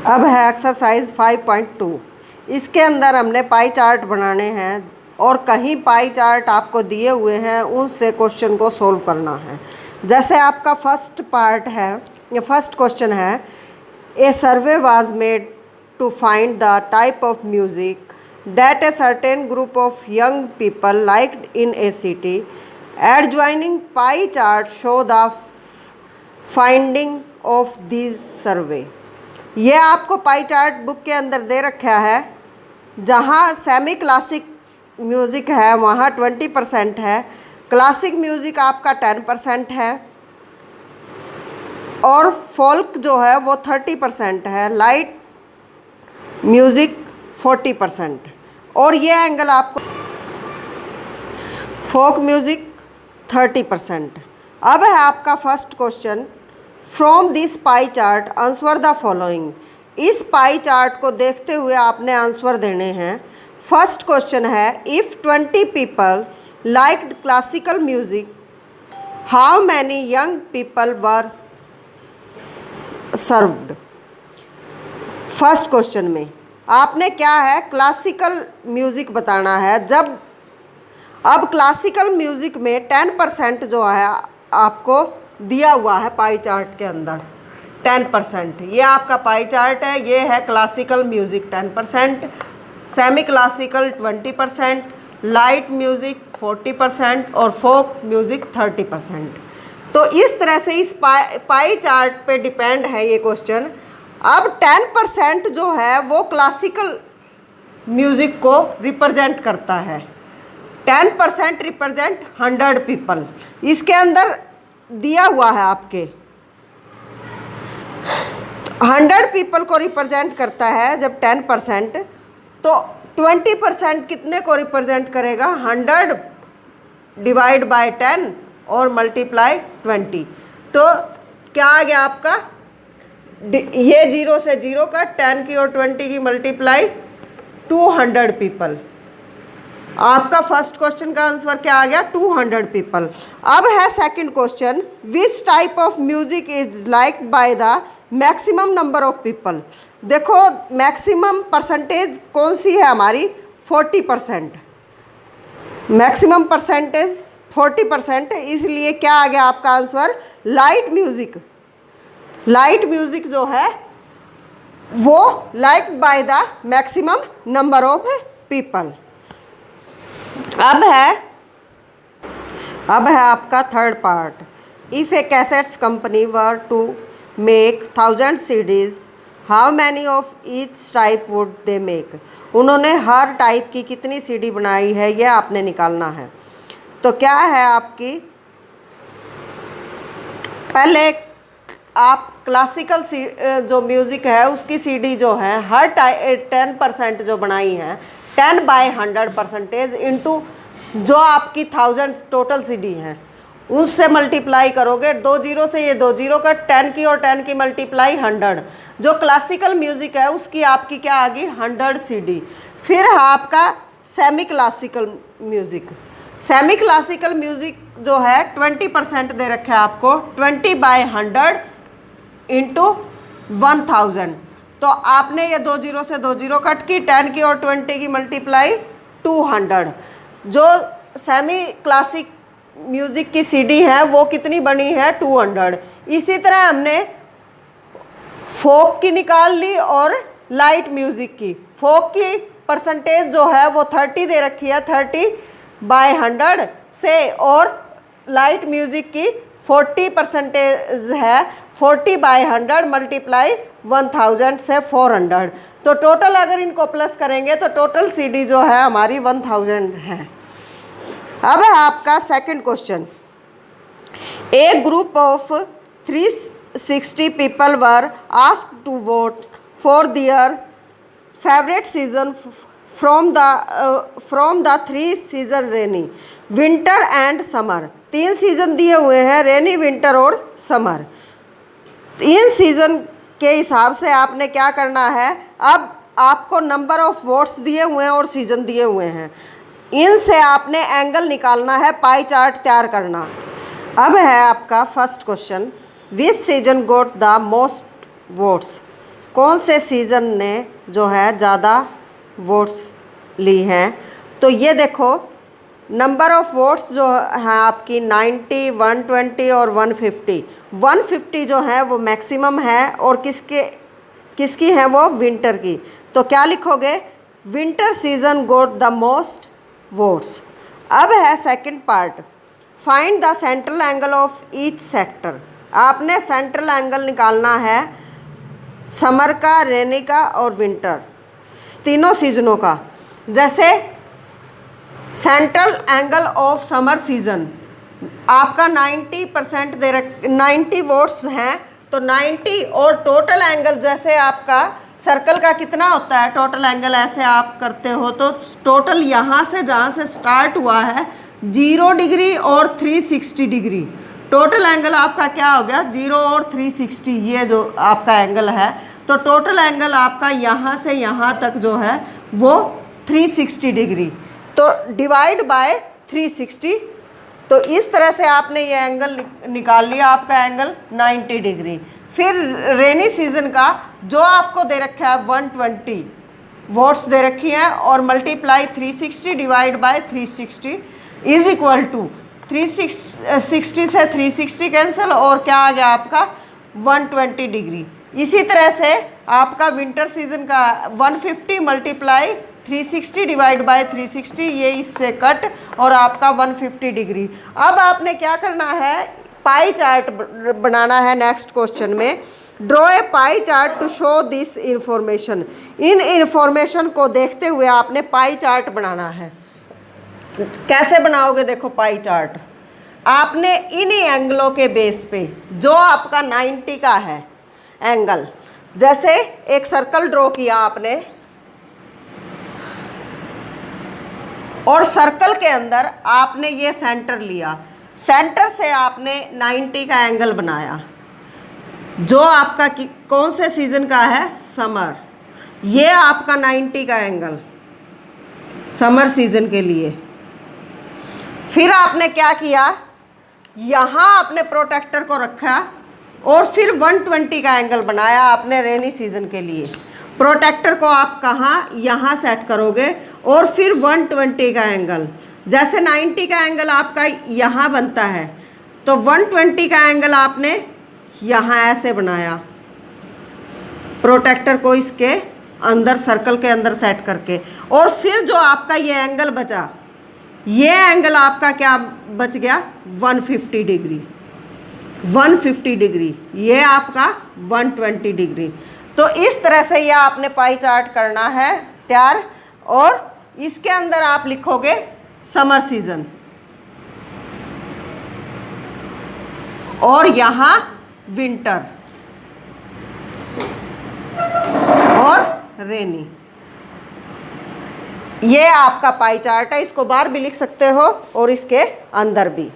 अब है एक्सरसाइज 5.2। इसके अंदर हमने पाई चार्ट बनाने हैं और कहीं पाई चार्ट आपको दिए हुए हैं उनसे क्वेश्चन को सोल्व करना है। जैसे आपका फर्स्ट पार्ट है, ये फर्स्ट क्वेश्चन है, a survey was made to find the type of music that a certain group of young people liked in a city. Adjoining pie chart show the finding of this survey. ये आपको pie chart book के अंदर दे रखा है। जहाँ semi classic music है वहाँ 20% है, क्लासिक म्यूज़िक आपका 10% है और फोल्क जो है वो 30% है, लाइट म्यूज़िक 40% और ये एंगल आपको फोक म्यूज़िक 30%। अब है आपका first question, from this pie chart answer the following. इस पाई चार्ट को देखते हुए आपने आंसर देने हैं। फर्स्ट क्वेश्चन है, if 20 people liked classical music how many young people were served. First question में आपने क्या है, क्लासिकल म्यूज़िक बताना है। अब क्लासिकल म्यूज़िक में 10% जो है आपको दिया हुआ है पाई चार्ट के अंदर, 10%। ये आपका पाई चार्ट है। ये है classical music 10%, semi classical 20%, light music 40% और फोक म्यूज़िक 30%। तो इस तरह से इस पाई चार्ट पे डिपेंड है ये क्वेश्चन। अब 10% जो है वो क्लासिकल म्यूज़िक को रिप्रेजेंट करता है। 10% रिप्रेजेंट 100 पीपल। इसके अंदर दिया हुआ है आपके 100 पीपल को रिप्रेजेंट करता है। जब 10% तो 20% कितने को रिप्रेजेंट करेगा, 100 डिवाइड बाय 10 और मल्टीप्लाई 20। तो क्या आ गया आपका, ये 0 से 0 का 10 की और 20 की मल्टीप्लाई 200 पीपल। आपका फर्स्ट क्वेश्चन का आंसर क्या आ गया, 200 पीपल। अब है second question, which type of music is liked by the maximum number of people. देखो मैक्सिमम परसेंटेज कौन सी है हमारी, 40%। मैक्सिमम परसेंटेज 40%, इसलिए क्या आ गया आपका answer, light music. Light music जो है वो liked by the maximum number of people. अब है आपका third part, if a cassettes company were to make 1000 CDs how many of each type would they make. उन्होंने हर टाइप की कितनी CD बनाई है यह आपने निकालना है। तो क्या है आपकी, पहले आप क्लासिकल जो म्यूज़िक है उसकी CD जो है हर 10% जो बनाई है, 10/100% इंटू जो आपकी 1000 टोटल CD हैं उससे मल्टीप्लाई करोगे। 2 0 से ये 2 0 का 10 की और 10 की मल्टीप्लाई 100। जो क्लासिकल म्यूज़िक है उसकी आपकी क्या आ गई, 100 CD। फिर है आपका semi classical music. Semi classical music जो है 20% दे रखे है आपको, 20/100 इंटू 1000। तो आपने ये 2 0 से 2 0 कट की, 10 की और 20 की मल्टीप्लाई 200। जो सेमी क्लासिक म्यूज़िक की CD है वो कितनी बनी है, 200। इसी तरह हमने फोक की निकाल ली और लाइट म्यूज़िक की। फोक की परसेंटेज जो है वो 30 दे रखी है, 30/100 से, और लाइट म्यूज़िक की 40% है, 40/100 मल्टीप्लाई 1000 से 400। तो टोटल अगर इनको प्लस करेंगे तो टोटल CD जो है हमारी 1000 है। अब है आपका second question, a group of 360 people were asked to vote for their favourite season from the 3 season rainy winter and summer. 3 season दिए हुए हैं, रेनी, विंटर और समर। इन सीज़न के हिसाब से आपने क्या करना है, अब आपको नंबर ऑफ वोट्स दिए हुए हैं और सीज़न दिए हुए हैं, इनसे आपने एंगल निकालना है, पाई चार्ट तैयार करना। अब है आपका first question, which season goat the most votes. कौन से सीज़न ने जो है ज़्यादा वोट्स ली हैं? तो ये देखो नंबर ऑफ़ वोट्स जो है आपकी 90, 120 और 150। 150 जो है वो मैक्सिमम है और किसकी है वो? विंटर की। तो क्या लिखोगे? Winter season goat the most votes. अब है second part, find the central angle of each sector. आपने सेंट्रल एंगल निकालना है समर का, रेनी का और विंटर, तीनों सीजनों का। जैसे central angle of summer season आपका 90% 90 वोट्स हैं, तो 90 और टोटल एंगल जैसे आपका सर्कल का कितना होता है टोटल एंगल, ऐसे आप करते हो तो टोटल यहाँ से जहाँ से स्टार्ट हुआ है 0 डिग्री और 360 डिग्री, टोटल एंगल आपका क्या हो गया? 0 और 360, ये जो आपका एंगल है। तो टोटल एंगल आपका यहाँ से यहाँ तक जो है वो 360 डिग्री, तो डिवाइड बाय 360। तो इस तरह से आपने ये एंगल निकाल लिया, आपका एंगल 90 डिग्री। फिर रेनी सीजन का जो आपको दे रखा है 120 वोट्स दे रखी हैं और multiply 360 divide by 360 is equal to 360 से 360 कैंसिल और क्या आ गया आपका 120 डिग्री। इसी तरह से आपका विंटर सीजन का 150 मल्टीप्लाई 360 डिवाइड बाय 360, ये इससे कट और आपका 150 डिग्री। अब आपने क्या करना है? पाई चार्ट बनाना है। नेक्स्ट क्वेश्चन में draw a pie chart to show this information. इन इंफॉर्मेशन को देखते हुए आपने पाई चार्ट बनाना है। कैसे बनाओगे? देखो पाई चार्ट आपने इन्हीं एंगलों के बेस पे जो आपका 90 का है एंगल, जैसे एक सर्कल ड्रॉ किया आपने और सर्कल के अंदर आपने ये सेंटर लिया, सेंटर से आपने 90 का एंगल बनाया जो आपका कौन से सीजन का है? समर। ये आपका 90 का एंगल समर सीजन के लिए। फिर आपने क्या किया? यहाँ आपने प्रोटेक्टर को रखा और फिर 120 का एंगल बनाया आपने रेनी सीजन के लिए। प्रोटेक्टर को आप कहाँ? यहाँ सेट करोगे और फिर 120 का एंगल, जैसे 90 का एंगल आपका यहाँ बनता है तो 120 का एंगल आपने यहाँ ऐसे बनाया, प्रोटेक्टर को इसके अंदर सर्कल के अंदर सेट करके। और फिर जो आपका ये एंगल बचा, ये एंगल आपका क्या बच गया? 150 डिग्री। 150 डिग्री, ये आपका 120 डिग्री। तो इस तरह से ये आपने पाई चार्ट करना है तैयार, और इसके अंदर आप लिखोगे समर सीजन और यहाँ विंटर और रेनी। ये आपका पाई चार्ट है, इसको बाहर भी लिख सकते हो और इसके अंदर भी।